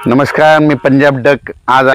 नमस्कार, मी पंजाब डक। आज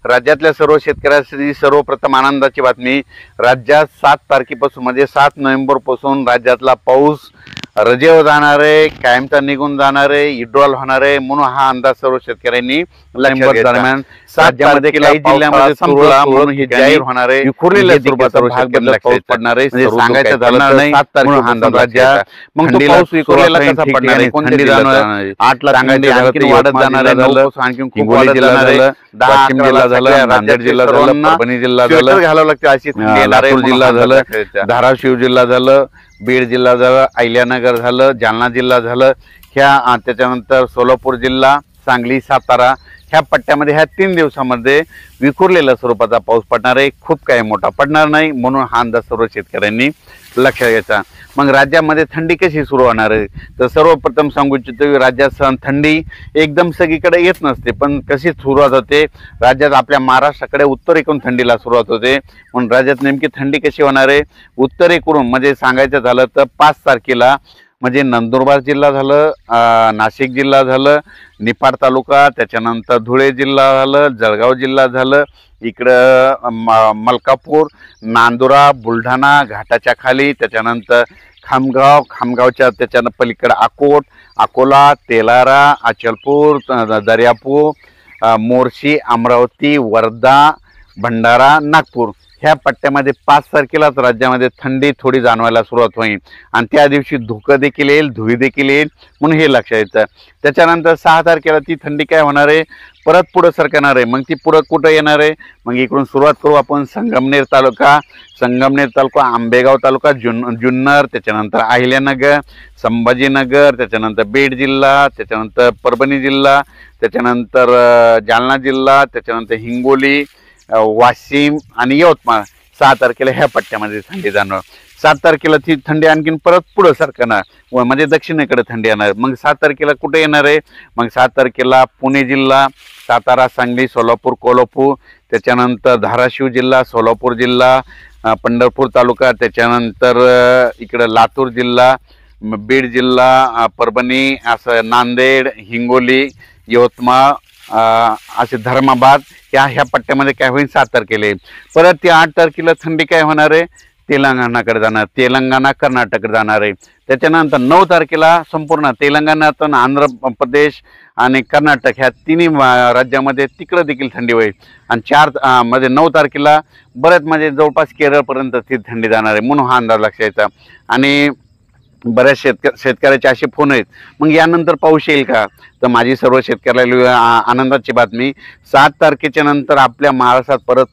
राज्यातल्या सर्व शेतकऱ्यांसाठी सर्वप्रथम आनंदाची बातमी। राज्यात 7 तारखेपासून म्हणजे 7 नोव्हेंबर पासून राज्यातला पाऊस रजेवर जाणार आहे, कायमचा निघून जाणार आहे, विड्रॉल होणार आहे, म्हणून हा अंदाज सर्व शेतकऱ्यांनी लक्षात दरम्यान राज्यामध्ये काही जिल्ह्यामध्ये संपला म्हणून हे जाहीर होणार आहे। विखुरलेल्या स्वरूपाचा भाग बदलत पाऊस पडणार आहे, सांगायचं झालं नाही 7 तारखेला अंदाज राज्यात। मग तो पाऊस विखुरलेला कसा पडणार आहे, कोणत्या जिल्ह्यात 8 ला सांगायचं आणखी वाढत जाणार आहे, 9 पासून आणखी खूप वाढत जाणार आहे, 10 जिल्हा झाला, नांदेड जिल्हा झाला, परभणी जिल्हा झाला, घालावं लागते अशी लातूर जिल्हा झालं, धाराशिव जिल्हा झालं, बीड जिल्हा झालं, अहिल्यानगर झालं, जालना जिल्हा झालं, ह्या त्याच्यानंतर सोलापूर जिल्हा, सांगली, सातारा ह्या पट्ट्यामध्ये ह्या 3 दिवसामध्ये विखुरलेल्या स्वरूपाचा पाऊस पडणार आहे। खूप काही मोठा पडणार नाही, म्हणून हा अंदाज सर्व शेतकऱ्यांनी लक्षात घ्यायचा। मग राज्यामध्ये थंडी कशी सुरू होणार आहे, तर सर्वप्रथम सांगू इच्छितो राज्यात थंडी एकदम सगळीकडे येत नसते, पण कशी सुरुवात होते राज्यात आपल्या महाराष्ट्राकडे उत्तरेकडून थंडीला सुरुवात होते। म्हणून राज्यात नेमकी थंडी कशी होणार आहे, उत्तरेकडून म्हणजे सांगायचं झालं तर 5 तारखेला म्हणजे नंदुरबार जिल्हा झालं, नाशिक जिल्हा झालं, निफाड तालुका, त्याच्यानंतर धुळे जिल्हा झालं, जळगाव जिल्हा झालं, इकडं मलकापूर, नांदुरा, बुलढाणा घाटाच्या खाली, त्याच्यानंतर खामगावच्या त्याच्या पलीकडे अकोट, अकोला, तेलारा, अचलपूर, दर्यापूर, मोर्शी, अमरावती, वर्धा, भंडारा, नागपूर ह्या पट्ट्यामध्ये 5 तारखेलाच राज्यामध्ये थंडी थोडी जाणवायला सुरुवात होईल आणि त्या दिवशी धुकं देखील येईल, धुळी देखील येईल, म्हणून हे लक्षात यायचं। त्याच्यानंतर 6 तारखेला ती थंडी काय होणार आहे, परत पुढे सरकणार आहे। मग ती पुढे कुठं येणार आहे, मग इकडून सुरुवात करू आपण संगमनेर तालुका, आंबेगाव तालुका, जुन्नर, त्याच्यानंतर अहिल्यानगर, संभाजीनगर, त्याच्यानंतर बीड जिल्हा, त्याच्यानंतर परभणी जिल्हा, त्याच्यानंतर जालना जिल्हा, त्याच्यानंतर हिंगोली, वाशिम आणि यवतमाळ 6 तारखेला ह्या पट्ट्यामध्ये थंडी जाणवणार। 7 तारखेला ती थंडी आणखीन परत पुढे सरकणार व म्हणजे दक्षिणेकडे थंडी येणार। मग 7 तारखेला कुठे येणार आहे, मग 7 तारखेला पुणे जिल्हा, सातारा, सांगली, सोलापूर, कोल्हापूर, त्याच्यानंतर धाराशिव जिल्हा, सोलापूर जिल्हा, पंढरपूर तालुका, त्याच्यानंतर इकडे लातूर जिल्हा, बीड जिल्हा, परभणी, असं नांदेड, हिंगोली, यवतमाळ, असे धर्माबाद ह्या पट्ट्यामध्ये काय होईल 7 तारखेला। परत ती 8 तारखेला थंडी काय होणार आहे, तेलंगणाकडे जाणार, तेलंगणा कर्नाटककडे जाणार आहे। त्याच्यानंतर 9 तारखेला संपूर्ण तेलंगणातून आंध्र प्रदेश आणि कर्नाटक ह्या तिन्ही राज्यामध्ये तिकडे देखील थंडी होईल आणि 4 मध्ये 9 तारखेला बरेच म्हणजे जवळपास केरळपर्यंत ती थंडी जाणार आहे, म्हणून हा अंदाज लक्षात यायचा। आणि बऱ्याच शेतकऱ्याचे असे फोन आहेत, मग यानंतर पाऊस येईल का, तर माझी सर्व शेतकऱ्याला आनंदाची बातमी 7 तारखेच्या नंतर आपल्या महाराष्ट्रात परत